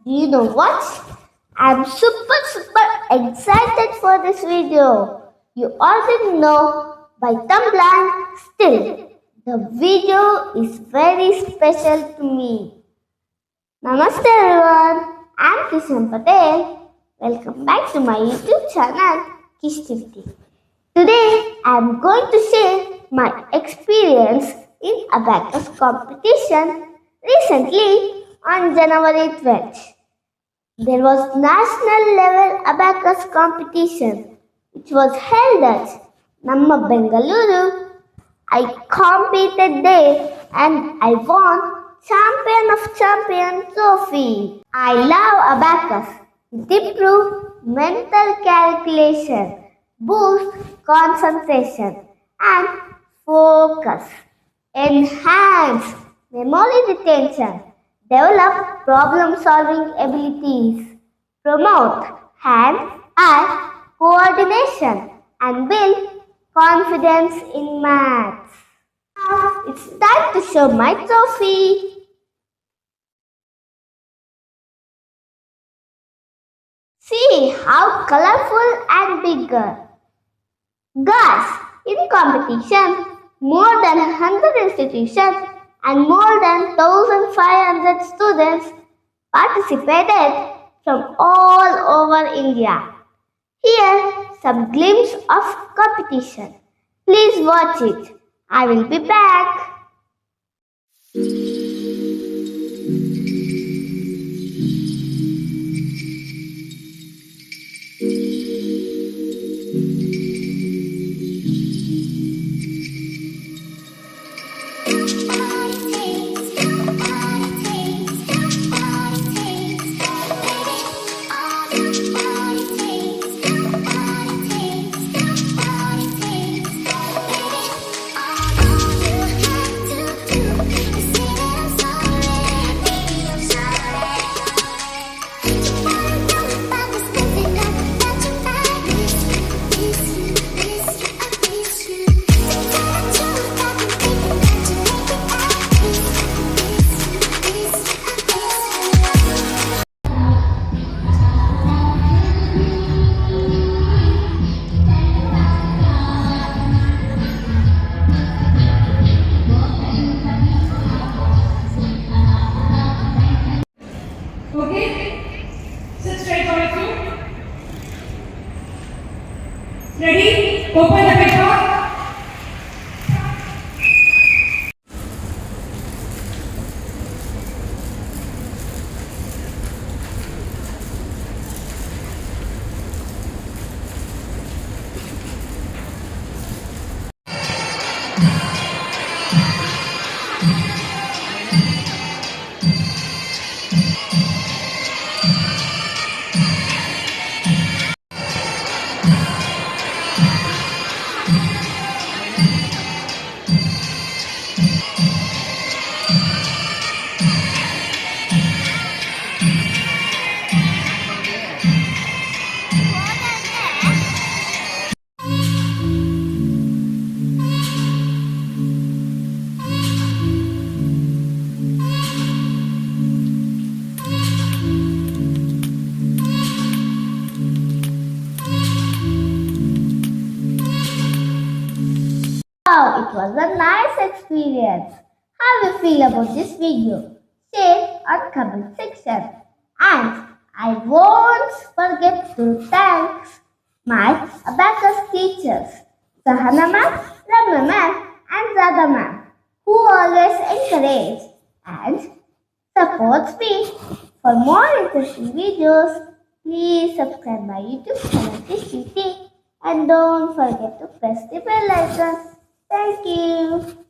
Do you know what? I'm super excited for this video. You already know by thumbnail. Still, the video is very special to me. Namaste everyone. I'm Kishan Patel. Welcome back to my YouTube channel, Kishtivity. Today, I'm going to share my experience in Abacus Competition recently on January 12th. There was national level Abacus Competition which was held at Namma Bengaluru. I competed there and I won Champion of Champion trophy. I love Abacus. It improves mental calculation, boosts concentration and focus, enhance memory retention, develop problem-solving abilities, promote hand-eye coordination, and build confidence in maths. Now it's time to show my trophy. See how colorful and bigger. Guys, in competition, more than 100 institutions and more than 1,500 students participated from all over India. Here, some glimpse of competition. Please watch it. I will be back. Okay? Sit straight all of you. Ready? Open the paper. Wow, it was a nice experience. How you feel about this video? Share on comment section. And I won't forget to thank my Abacus teachers, Sahana ma'am, Ramna ma'am, and Zada ma'am, who always encourage and supports me. For more interesting videos, please subscribe my YouTube channel Kishtivity and don't forget to press the bell icon. Thank you.